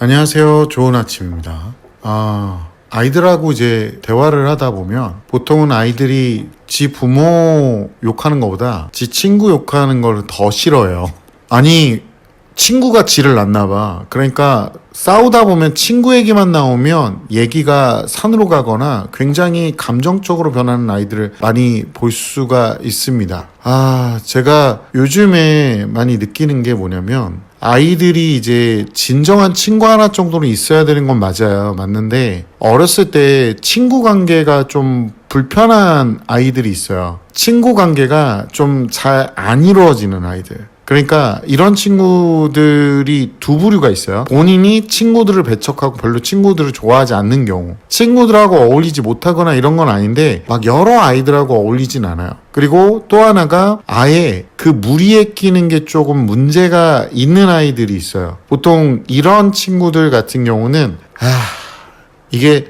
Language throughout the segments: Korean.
안녕하세요. 좋은 아침입니다. 아이들하고 이제 대화를 하다 보면 보통은 아이들이 지 부모 욕하는 것보다 지 친구 욕하는 걸 더 싫어해요. 아니, 친구가 지를 낳나 봐. 그러니까 싸우다 보면 친구 얘기만 나오면 얘기가 산으로 가거나 굉장히 감정적으로 변하는 아이들을 많이 볼 수가 있습니다. 제가 요즘에 많이 느끼는 게 뭐냐면 아이들이 이제 진정한 친구 하나 정도는 있어야 되는 건 맞아요. 맞는데 어렸을 때 친구 관계가 좀 불편한 아이들이 있어요. 친구 관계가 좀 잘 안 이루어지는 아이들. 그러니까 이런 친구들이 두 부류가 있어요. 본인이 친구들을 배척하고 별로 친구들을 좋아하지 않는 경우, 친구들하고 어울리지 못하거나 이런 건 아닌데 막 여러 아이들하고 어울리진 않아요. 그리고 또 하나가 아예 그 무리에 끼는 게 조금 문제가 있는 아이들이 있어요. 보통 이런 친구들 같은 경우는 이게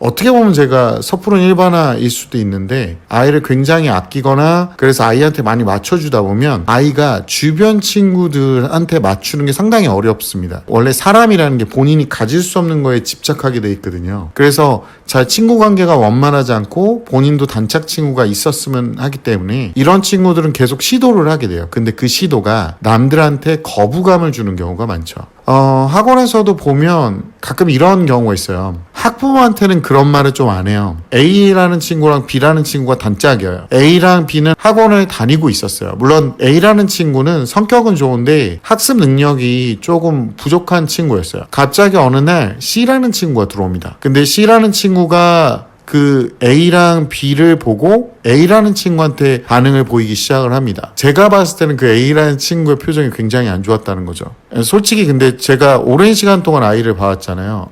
어떻게 보면 제가 섣부른 일반화일 수도 있는데 아이를 굉장히 아끼거나 그래서 아이한테 많이 맞춰주다 보면 아이가 주변 친구들한테 맞추는 게 상당히 어렵습니다. 원래 사람이라는 게 본인이 가질 수 없는 거에 집착하게 돼 있거든요. 그래서 잘 친구 관계가 원만하지 않고 본인도 단짝 친구가 있었으면 하기 때문에 이런 친구들은 계속 시도를 하게 돼요. 근데 그 시도가 남들한테 거부감을 주는 경우가 많죠. 학원에서도 보면 가끔 이런 경우가 있어요. 학부모한테는 그런 말을 좀 안 해요. A라는 친구랑 B라는 친구가 단짝이에요. A랑 B는 학원을 다니고 있었어요. 물론 A라는 친구는 성격은 좋은데 학습 능력이 조금 부족한 친구였어요. 갑자기 어느 날 C라는 친구가 들어옵니다. 근데 C라는 친구가 그 A랑 B를 보고 A라는 친구한테 반응을 보이기 시작을 합니다. 제가 봤을 때는 그 A라는 친구의 표정이 굉장히 안 좋았다는 거죠. 솔직히 근데 제가 오랜 시간 동안 아이를 봐왔잖아요.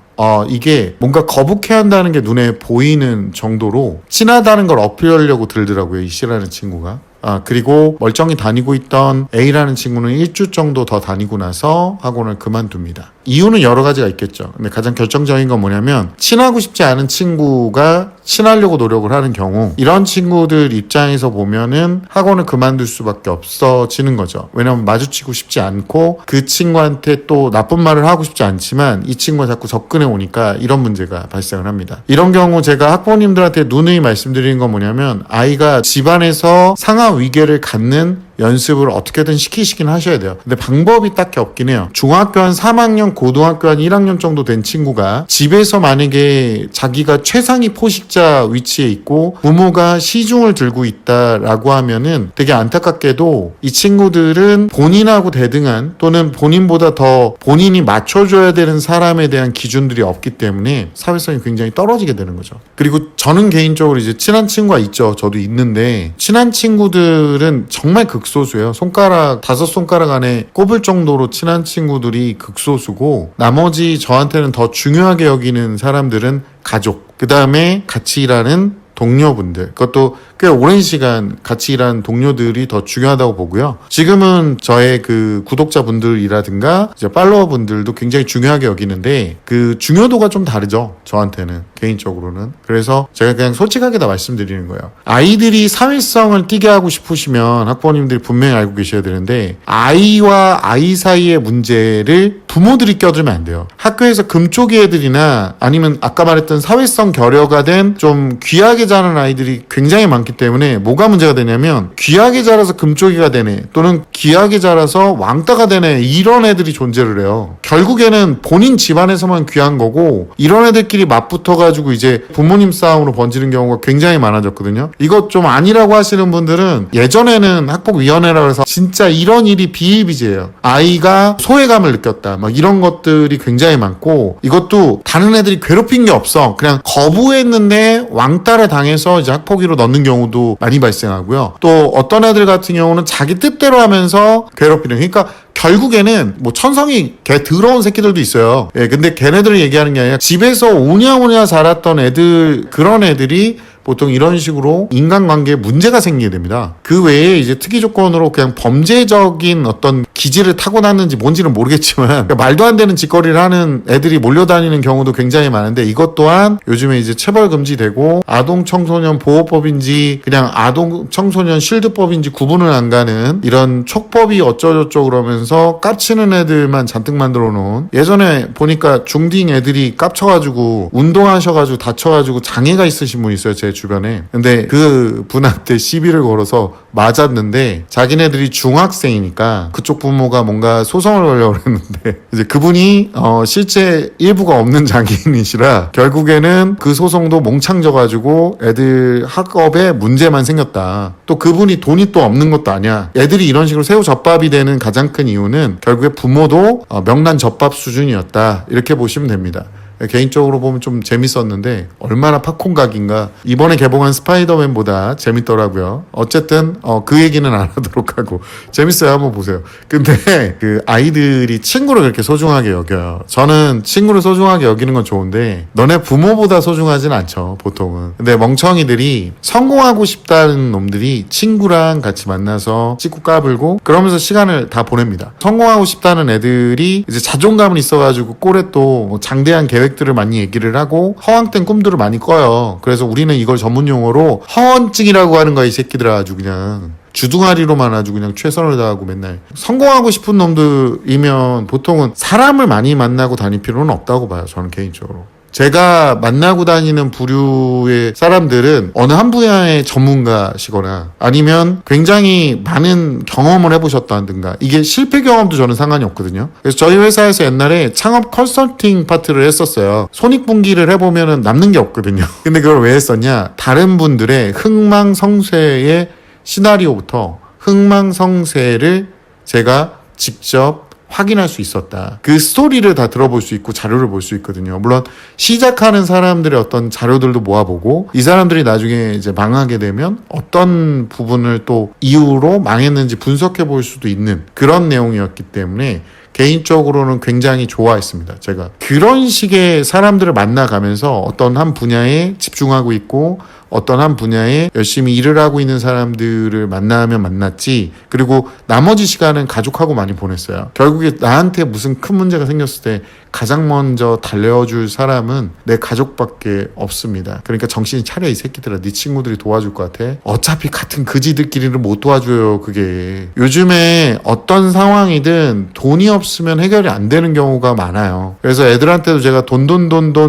이게 뭔가 거북해한다는 게 눈에 보이는 정도로 친하다는 걸 어필하려고 들더라고요, 이 C라는 친구가. 그리고 멀쩡히 다니고 있던 A라는 친구는 일주 정도 더 다니고 나서 학원을 그만둡니다. 이유는 여러 가지가 있겠죠. 근데 가장 결정적인 건 뭐냐면 친하고 싶지 않은 친구가 친하려고 노력을 하는 경우 이런 친구들 입장에서 보면은 학원을 그만둘 수밖에 없어지는 거죠. 왜냐면 마주치고 싶지 않고 그 친구한테 또 나쁜 말을 하고 싶지 않지만 이 친구가 자꾸 접근해 오니까 이런 문제가 발생을 합니다. 이런 경우 제가 학부모님들한테 누누이 말씀드리는 건 뭐냐면 아이가 집안에서 상하 위계를 갖는 연습을 어떻게든 시키시긴 하셔야 돼요. 근데 방법이 딱히 없긴 해요. 중학교 한 3학년, 고등학교 한 1학년 정도 된 친구가 집에서 만약에 자기가 최상위 포식자 위치에 있고 부모가 시중을 들고 있다라고 하면은 되게 안타깝게도 이 친구들은 본인하고 대등한 또는 본인보다 더 본인이 맞춰줘야 되는 사람에 대한 기준들이 없기 때문에 사회성이 굉장히 떨어지게 되는 거죠. 그리고 저는 개인적으로 이제 친한 친구가 있죠. 저도 있는데 친한 친구들은 정말 극소수예요. 손가락 5손가락 안에 꼽을 정도로 친한 친구들이 극소수고 나머지 저한테는 더 중요하게 여기는 사람들은 가족, 그 다음에 같이 일하는 동료분들, 그것도 꽤 오랜 시간 같이 일한 동료들이 더 중요하다고 보고요. 지금은 저의 그 구독자분들이라든가 이제 팔로워분들도 굉장히 중요하게 여기는데 그 중요도가 좀 다르죠. 저한테는 개인적으로는. 그래서 제가 그냥 솔직하게 다 말씀드리는 거예요. 아이들이 사회성을 띠게 하고 싶으시면 학부모님들이 분명히 알고 계셔야 되는데 아이와 아이 사이의 문제를 부모들이 껴들면 안 돼요. 학교에서 금쪽이 애들이나 아니면 아까 말했던 사회성 결여가 된 좀 귀하게 자란 아이들이 굉장히 많기 때문에 뭐가 문제가 되냐면 귀하게 자라서 금쪽이가 되네 또는 귀하게 자라서 왕따가 되네 이런 애들이 존재를 해요. 결국에는 본인 집안에서만 귀한 거고 이런 애들끼리 맞붙어가지고 이제 부모님 싸움으로 번지는 경우가 굉장히 많아졌거든요. 이것 좀 아니라고 하시는 분들은 예전에는 학폭위원회라고 해서 진짜 이런 일이 비일비재해요. 아이가 소외감을 느꼈다 막 이런 것들이 굉장히 많고 이것도 다른 애들이 괴롭힌 게 없어. 그냥 거부했는데 왕따를 당해서 이제 학폭위로 넣는 경우도 많이 발생하고요. 또 어떤 애들 같은 경우는 자기 뜻대로 하면서 괴롭히는. 그러니까 결국에는 뭐 천성이 개 더러운 새끼들도 있어요. 근데 걔네들을 얘기하는 게 아니라 집에서 오냐오냐 자랐던 애들, 그런 애들이 보통 이런 식으로 인간관계에 문제가 생기게 됩니다. 그 외에 이제 특이 조건으로 그냥 범죄적인 어떤 기질을 타고났는지 뭔지는 모르겠지만 그러니까 말도 안 되는 짓거리를 하는 애들이 몰려다니는 경우도 굉장히 많은데 이것 또한 요즘에 이제 체벌 금지되고 아동 청소년 보호법인지 그냥 아동 청소년 실드법인지 구분을 안 가는 이런 촉법이 어쩌저쩌 그러면서 깝치는 애들만 잔뜩 만들어 놓은 예전에 보니까 중딩 애들이 깝쳐가지고 운동하셔가지고 다쳐가지고 장애가 있으신 분 있어요 제 주변에. 근데 그 분한테 시비를 걸어서 맞았는데 자기네들이 중학생이니까 그쪽 부모가 뭔가 소송을 걸려고 했는데 이제 그분이 실제 일부가 없는 장애인이시라 결국에는 그 소송도 몽창져가지고 애들 학업에 문제만 생겼다. 또 그분이 돈이 또 없는 것도 아니야. 애들이 이런 식으로 새우젓밥이 되는 가장 큰 이유는 결국에 부모도 명란젓밥 수준이었다. 이렇게 보시면 됩니다. 개인적으로 보면 좀 재밌었는데 얼마나 팝콘각인가. 이번에 개봉한 스파이더맨보다 재밌더라고요. 어쨌든 그 얘기는 안 하도록 하고 재밌어요. 한번 보세요. 근데 그 아이들이 친구를 그렇게 소중하게 여겨요. 저는 친구를 소중하게 여기는 건 좋은데 너네 부모보다 소중하진 않죠 보통은. 근데 멍청이들이 성공하고 싶다는 놈들이 친구랑 같이 만나서 찍고 까불고 그러면서 시간을 다 보냅니다. 성공하고 싶다는 애들이 이제 자존감은 있어가지고 꼴에 또 장대한 계획들을 많이 얘기를 하고 허황된 꿈들을 많이 꿔요. 그래서 우리는 이걸 전문 용어로 허언증이라고 하는 거야. 이 새끼들아. 아주 그냥 주둥아리로만 아주 그냥 최선을 다하고 맨날 성공하고 싶은 놈들이면 보통은 사람을 많이 만나고 다닐 필요는 없다고 봐요. 저는 개인적으로. 제가 만나고 다니는 부류의 사람들은 어느 한 분야의 전문가시거나 아니면 굉장히 많은 경험을 해보셨다든가 이게 실패 경험도 저는 상관이 없거든요. 그래서 저희 회사에서 옛날에 창업 컨설팅 파트를 했었어요. 손익분기를 해보면 남는 게 없거든요. 근데 그걸 왜 했었냐? 다른 분들의 흥망성쇠의 시나리오부터 흥망성쇠를 제가 직접 확인할 수 있었다. 그 스토리를 다 들어볼 수 있고 자료를 볼 수 있거든요. 물론 시작하는 사람들의 어떤 자료들도 모아보고 이 사람들이 나중에 이제 망하게 되면 어떤 부분을 또 이유로 망했는지 분석해 볼 수도 있는 그런 내용이었기 때문에 개인적으로는 굉장히 좋아했습니다. 제가 그런 식의 사람들을 만나가면서 어떤 한 분야에 집중하고 있고 어떤 한 분야에 열심히 일을 하고 있는 사람들을 만나면 만났지. 그리고 나머지 시간은 가족하고 많이 보냈어요. 결국에 나한테 무슨 큰 문제가 생겼을 때 가장 먼저 달려줄 사람은 내 가족밖에 없습니다. 그러니까 정신이 차려 이 새끼들아. 네 친구들이 도와줄 것 같아? 어차피 같은 그지들끼리는 못 도와줘요. 그게 요즘에 어떤 상황이든 돈이 없으면 해결이 안 되는 경우가 많아요. 그래서 애들한테도 제가 돈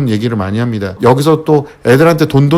얘기를 많이 합니다. 여기서 또 애들한테 돈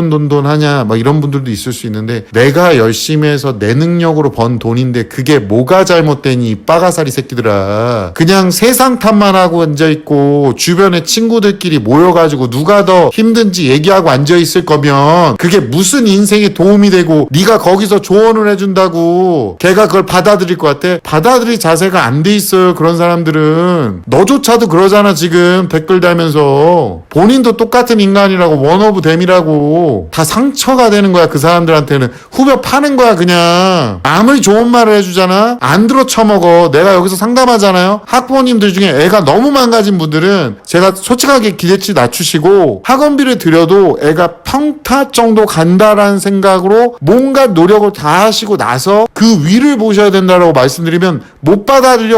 하냐 막 이런 분들도 있을 수 있는데 내가 열심히 해서 내 능력으로 번 돈인데 그게 뭐가 잘못되니 빠가사리 새끼들아. 그냥 세상 탓만 하고 앉아있고 주변에 친구들끼리 모여가지고 누가 더 힘든지 얘기하고 앉아있을 거면 그게 무슨 인생에 도움이 되고 네가 거기서 조언을 해준다고 걔가 그걸 받아들일 것 같아? 받아들일 자세가 안 돼 있어요. 그런 사람들은. 너조차도 그러잖아. 지금 댓글 달면서 본인도 똑같은 인간이라고 원 오브 댐이라고. 다 상처가 되는 거야. 그 사람들한테는 후벼 파는 거야. 그냥 아무리 좋은 말을 해주잖아 안 들어 쳐먹어. 내가 여기서 상담하잖아요. 학부모님들 중에 애가 너무 망가진 분들은 제가 솔직하게 기대치 낮추시고 학원비를 드려도 애가 평타 정도 간다라는 생각으로 뭔가 노력을 다 하시고 나서 그 위를 보셔야 된다라고 말씀드리면 못 받아들여.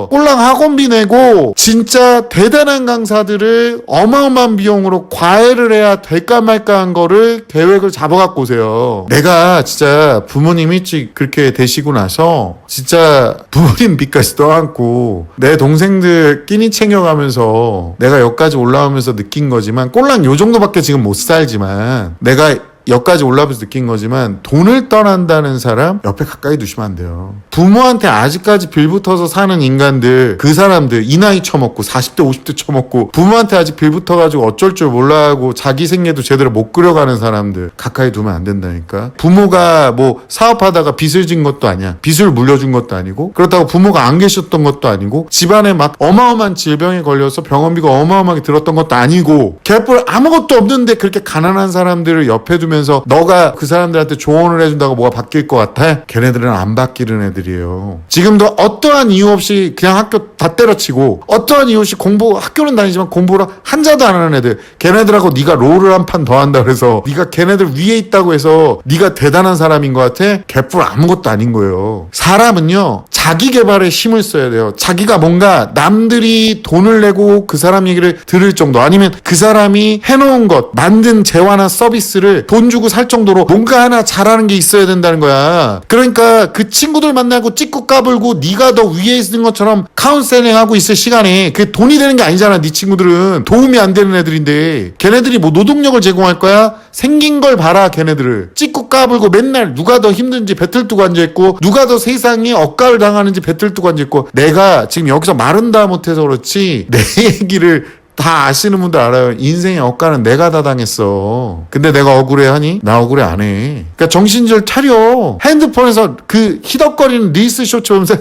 꼴랑 학원비 내고 진짜 대단한 강사들을 어마어마한 비용으로 과외를 해야 될까 말까 한 거를 계획을 잡아갖고 오세요. 내가 진짜 부모님 일찍 그렇게 되시고 나서 진짜 부모님 빚까지 떠안고 내 동생들 끼니 챙겨가면서 내가 여기까지 올라오면서 느낀 거지만 꼴랑 요 정도밖에 지금 못 살지만 내가 여기까지 올라오면서 느낀 거지만 돈을 떠난다는 사람 옆에 가까이 두시면 안 돼요. 부모한테 아직까지 빌붙어서 사는 인간들 그 사람들 이 나이 처먹고 40대 50대 처먹고 부모한테 아직 빌붙어가지고 어쩔 줄 몰라하고 자기 생애도 제대로 못 그려가는 사람들 가까이 두면 안 된다니까. 부모가 뭐 사업하다가 빚을 진 것도 아니야. 빚을 물려준 것도 아니고 그렇다고 부모가 안 계셨던 것도 아니고 집안에 막 어마어마한 질병에 걸려서 병원비가 어마어마하게 들었던 것도 아니고 개뿔 아무것도 없는데 그렇게 가난한 사람들을 옆에 두면 들으면서 너가 그 사람들한테 조언을 해준다고 뭐가 바뀔 것 같아? 걔네들은 안 바뀌는 애들이에요. 지금도 어떠한 이유 없이 그냥 학교 다 때려치고 어떠한 이유 없이 학교는 다니지만 공부를 한자도 안 하는 애들, 걔네들하고 네가 롤을 한 판 더 한다 그래서 네가 걔네들 위에 있다고 해서 네가 대단한 사람인 것 같아? 개뿔 아무것도 아닌 거예요. 사람은요 자기 개발에 힘을 써야 돼요. 자기가 뭔가 남들이 돈을 내고 그 사람 얘기를 들을 정도, 아니면 그 사람이 해놓은 것, 만든 재화나 서비스를 돈 주고 살 정도로 뭔가 하나 잘하는 게 있어야 된다는 거야. 그러니까 그 친구들 만나고 찍고 까불고 네가 더 위에 있는 것처럼 카운셀링 하고 있을 시간에 그게 돈이 되는 게 아니잖아. 네 친구들은 도움이 안 되는 애들인데 걔네들이 뭐 노동력을 제공할 거야? 생긴 걸 봐라. 걔네들을 찍고 까불고 맨날 누가 더 힘든지 배틀 두고 앉아있고 누가 더 세상에 억가를 당하는지 배틀 두고 앉아있고, 내가 지금 여기서 말은 다 못해서 그렇지 내 얘기를 다 아시는 분들 알아요. 인생의 억가는 내가 다 당했어. 근데 내가 억울해하니? 나 억울해 안 해. 그러니까 정신줄 차려. 핸드폰에서 그 히덕거리는 릴스 쇼츠 보면서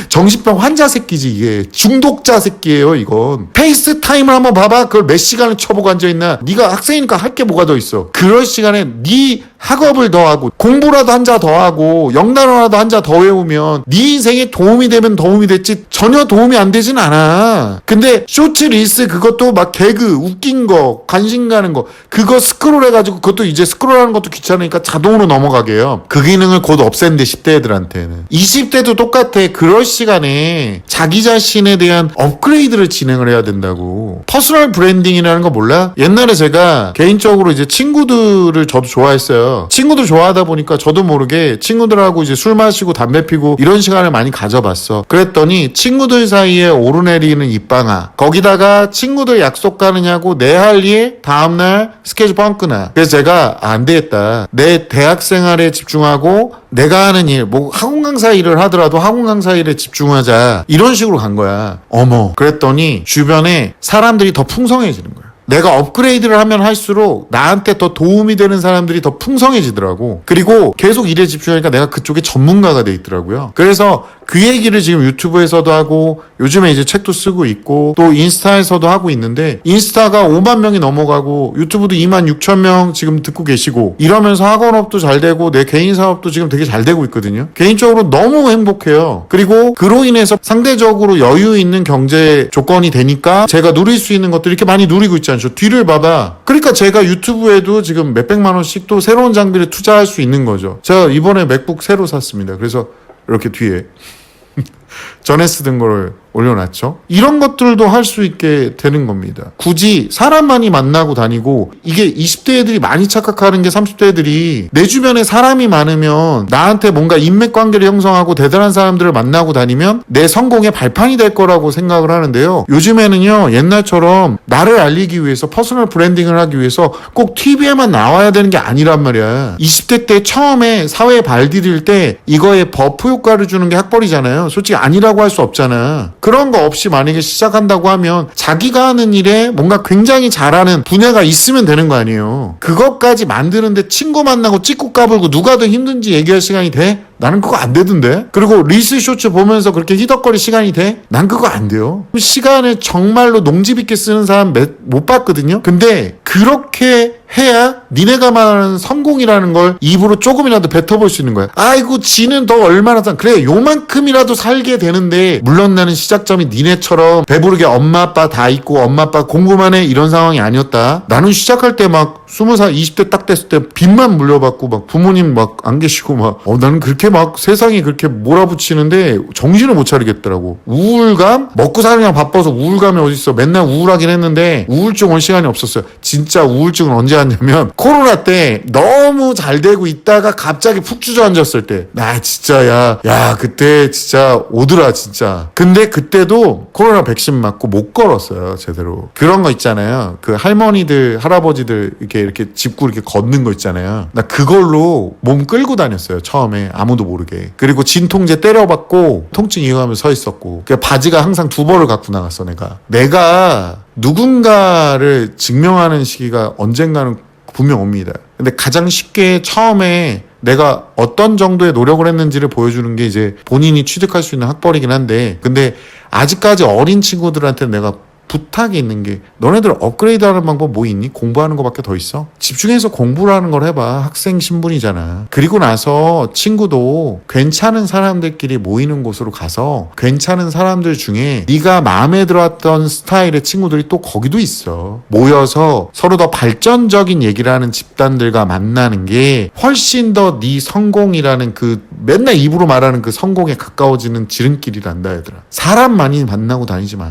정신병 환자 새끼지 이게. 중독자 새끼예요 이건. 페이스타임을 한번 봐봐. 그걸 몇 시간을 쳐보고 앉아있나. 네가 학생이니까 할 게 뭐가 더 있어. 그럴 시간에 네 학업을 더 하고 공부라도 한 자 더 하고 영단어라도 한 자 더 외우면 네 인생에 도움이 되면 도움이 됐지 전혀 도움이 안 되진 않아. 근데 쇼츠 릴스 그것도 막 개그 웃긴 거 관심 가는 거 그거 스크롤 해가지고 그것도 이제 스크롤하는 것도 귀찮으니까 자동으로 넘어가게 해요. 그 기능을 곧 없앤대 10대 애들한테는. 20대도 똑같아. 그럴 시간에 자기 자신에 대한 업그레이드를 진행을 해야 된다고. 퍼스널 브랜딩이라는 거 몰라? 옛날에 제가 개인적으로 이제 친구들을 저도 좋아했어요. 친구들 좋아하다 보니까 저도 모르게 친구들하고 이제 술 마시고 담배 피고 이런 시간을 많이 가져봤어. 그랬더니 친구들 사이에 오르내리는 입방아, 거기다가 친구들 약속 가느냐고 내 할 일 다음날 스케줄 뻥끄나. 그래서 제가 안 되겠다. 내 대학 생활에 집중하고 내가 하는 일, 뭐 학원 강사 일을 하더라도 학원 강사 일에 집중하자. 이런 식으로 간 거야. 어머. 그랬더니 주변에 사람들이 더 풍성해지는 거야. 내가 업그레이드를 하면 할수록 나한테 더 도움이 되는 사람들이 더 풍성해지더라고. 그리고 계속 일에 집중하니까 내가 그쪽에 전문가가 돼 있더라고요. 그래서 그 얘기를 지금 유튜브에서도 하고 요즘에 이제 책도 쓰고 있고 또 인스타에서도 하고 있는데, 인스타가 5만 명이 넘어가고 유튜브도 2만 6천 명 지금 듣고 계시고 이러면서 학원업도 잘 되고 내 개인 사업도 지금 되게 잘 되고 있거든요. 개인적으로 너무 행복해요. 그리고 그로 인해서 상대적으로 여유 있는 경제 조건이 되니까 제가 누릴 수 있는 것들 이렇게 많이 누리고 있잖아요. 저 뒤를 봐봐. 그러니까 제가 유튜브에도 지금 몇백만 원씩 또 새로운 장비를 투자할 수 있는 거죠. 제가 이번에 맥북 새로 샀습니다. 그래서 이렇게 뒤에 전에 쓰던 거를 올려놨죠. 이런 것들도 할 수 있게 되는 겁니다. 굳이 사람 많이 만나고 다니고, 이게 20대 애들이 많이 착각하는 게 30대 애들이 내 주변에 사람이 많으면 나한테 뭔가 인맥 관계를 형성하고 대단한 사람들을 만나고 다니면 내 성공의 발판이 될 거라고 생각을 하는데요. 요즘에는요 옛날처럼 나를 알리기 위해서 퍼스널 브랜딩을 하기 위해서 꼭 TV에만 나와야 되는 게 아니란 말이야. 20대 때 처음에 사회에 발디딜 때 이거에 버프 효과를 주는 게 학벌이잖아요. 솔직히 아니라고 할 수 없잖아. 그런 거 없이 만약에 시작한다고 하면 자기가 하는 일에 뭔가 굉장히 잘하는 분야가 있으면 되는 거 아니에요. 그것까지 만드는데 친구 만나고 찍고 까불고 누가 더 힘든지 얘기할 시간이 돼? 나는 그거 안 되던데. 그리고 릴스 쇼츠 보면서 그렇게 히덕거릴 시간이 돼? 난 그거 안 돼요. 시간을 정말로 농집 있게 쓰는 사람 못 봤거든요. 근데 그렇게 해야 니네가 말하는 성공이라는 걸 입으로 조금이라도 뱉어볼 수 있는 거야. 아이고 지는 더 얼마나 그래 요만큼이라도 살게 되는데, 물론 나는 시작점이 니네처럼 배부르게 엄마 아빠 다 있고 엄마 아빠 공부만 해 이런 상황이 아니었다. 나는 시작할 때 막 20살 20대 딱 됐을 때 빚만 물려받고 막 부모님 막 안 계시고 막 나는 그렇게 막 세상이 그렇게 몰아붙이는데 정신을 못 차리겠더라고. 우울감? 먹고 사느냐 바빠서 우울감이 어딨어. 맨날 우울하긴 했는데 우울증 올 시간이 없었어요. 진짜 우울증은 언제 왔냐면 코로나 때 너무 잘 되고 있다가 갑자기 푹 주저앉았을 때. 나 진짜 야 그때 진짜 오더라 진짜. 근데 그때도 코로나 백신 맞고 못 걸었어요 제대로. 그런 거 있잖아요. 그 할머니들 할아버지들 이렇게 짚고 이렇게 걷는 거 있잖아요. 나 그걸로 몸 끌고 다녔어요 처음에. 아무도 모르게. 그리고 진통제 때려받고 통증 이용하면서 서 있었고, 바지가 항상 두 벌을 갖고 나갔어. 내가 누군가를 증명하는 시기가 언젠가는 분명 옵니다. 근데 가장 쉽게 처음에 내가 어떤 정도의 노력을 했는지를 보여주는 게 이제 본인이 취득할 수 있는 학벌이긴 한데, 근데 아직까지 어린 친구들한테 내가 부탁이 있는 게 너네들 업그레이드하는 방법 뭐 있니? 공부하는 거밖에 더 있어? 집중해서 공부를 하는 걸 해봐. 학생 신분이잖아. 그리고 나서 친구도 괜찮은 사람들끼리 모이는 곳으로 가서 괜찮은 사람들 중에 네가 마음에 들었던 스타일의 친구들이 또 거기도 있어. 모여서 서로 더 발전적인 얘기를 하는 집단들과 만나는 게 훨씬 더 네 성공이라는 그 맨날 입으로 말하는 그 성공에 가까워지는 지름길이란다 얘들아. 사람 많이 만나고 다니지 마.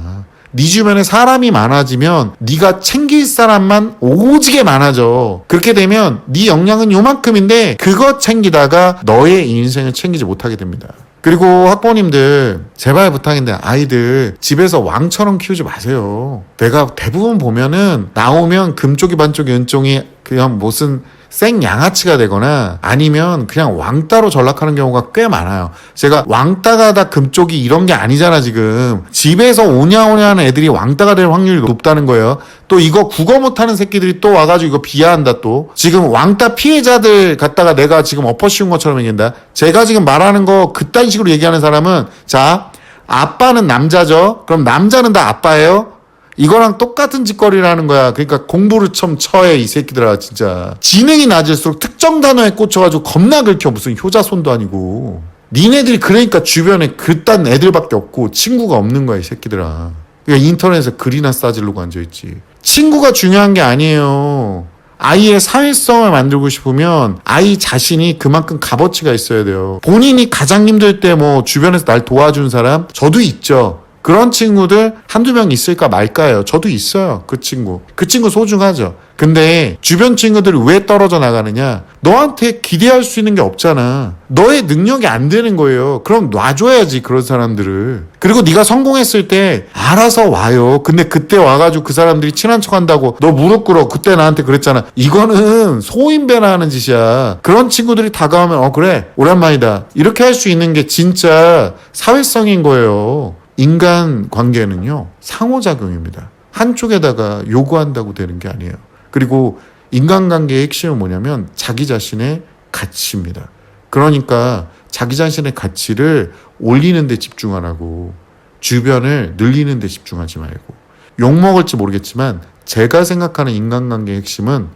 네 주변에 사람이 많아지면 네가 챙길 사람만 오지게 많아져. 그렇게 되면 네 역량은 요만큼인데 그거 챙기다가 너의 인생을 챙기지 못하게 됩니다. 그리고 학부모님들 제발 부탁인데 아이들 집에서 왕처럼 키우지 마세요. 내가 대부분 보면은 나오면 금쪽이 반쪽이 은쪽이 그냥 무슨 생 양아치가 되거나 아니면 그냥 왕따로 전락하는 경우가 꽤 많아요. 제가 왕따가 다 금쪽이 이런 게 아니잖아. 지금 집에서 오냐오냐 하는 애들이 왕따가 될 확률이 높다는 거예요. 또 이거 국어 못하는 새끼들이 또 와가지고 이거 비하한다. 또 지금 왕따 피해자들 갖다가 내가 지금 엎어씌운 것처럼 얘기한다. 제가 지금 말하는 거 그딴 식으로 얘기하는 사람은 자, 아빠는 남자죠. 그럼 남자는 다 아빠예요. 이거랑 똑같은 짓거리를 하는 거야. 그러니까 공부를 좀 처해 이 새끼들아. 진짜 지능이 낮을수록 특정 단어에 꽂혀가지고 겁나 긁혀. 무슨 효자손도 아니고. 니네들이 그러니까 주변에 그딴 애들밖에 없고 친구가 없는 거야 이 새끼들아. 그러니까 인터넷에 글이나 싸지르고 앉아있지. 친구가 중요한 게 아니에요. 아이의 사회성을 만들고 싶으면 아이 자신이 그만큼 값어치가 있어야 돼요. 본인이 가장 힘들 때 뭐 주변에서 날 도와준 사람 저도 있죠. 그런 친구들 한두 명 있을까 말까요? 저도 있어요. 그 친구 소중하죠. 근데 주변 친구들이 왜 떨어져 나가느냐? 너한테 기대할 수 있는 게 없잖아. 너의 능력이 안 되는 거예요. 그럼 놔줘야지 그런 사람들을. 그리고 네가 성공했을 때 알아서 와요. 근데 그때 와가지고 그 사람들이 친한 척한다고 너 무릎 꿇어. 그때 나한테 그랬잖아. 이거는 소인배나 하는 짓이야. 그런 친구들이 다가오면 그래 오랜만이다. 이렇게 할 수 있는 게 진짜 사회성인 거예요. 인간 관계는요, 상호작용입니다. 한쪽에다가 요구한다고 되는 게 아니에요. 그리고 인간관계의 핵심은 뭐냐면 자기 자신의 가치입니다. 그러니까 자기 자신의 가치를 올리는 데 집중하라고, 주변을 늘리는 데 집중하지 말고. 욕먹을지 모르겠지만 제가 생각하는 인간관계의 핵심은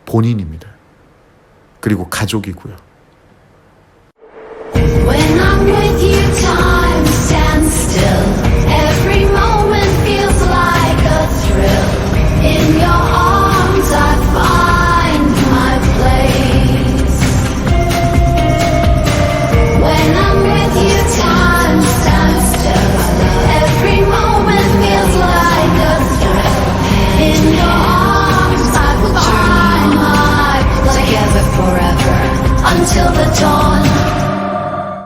본인입니다. 그리고 가족이고요.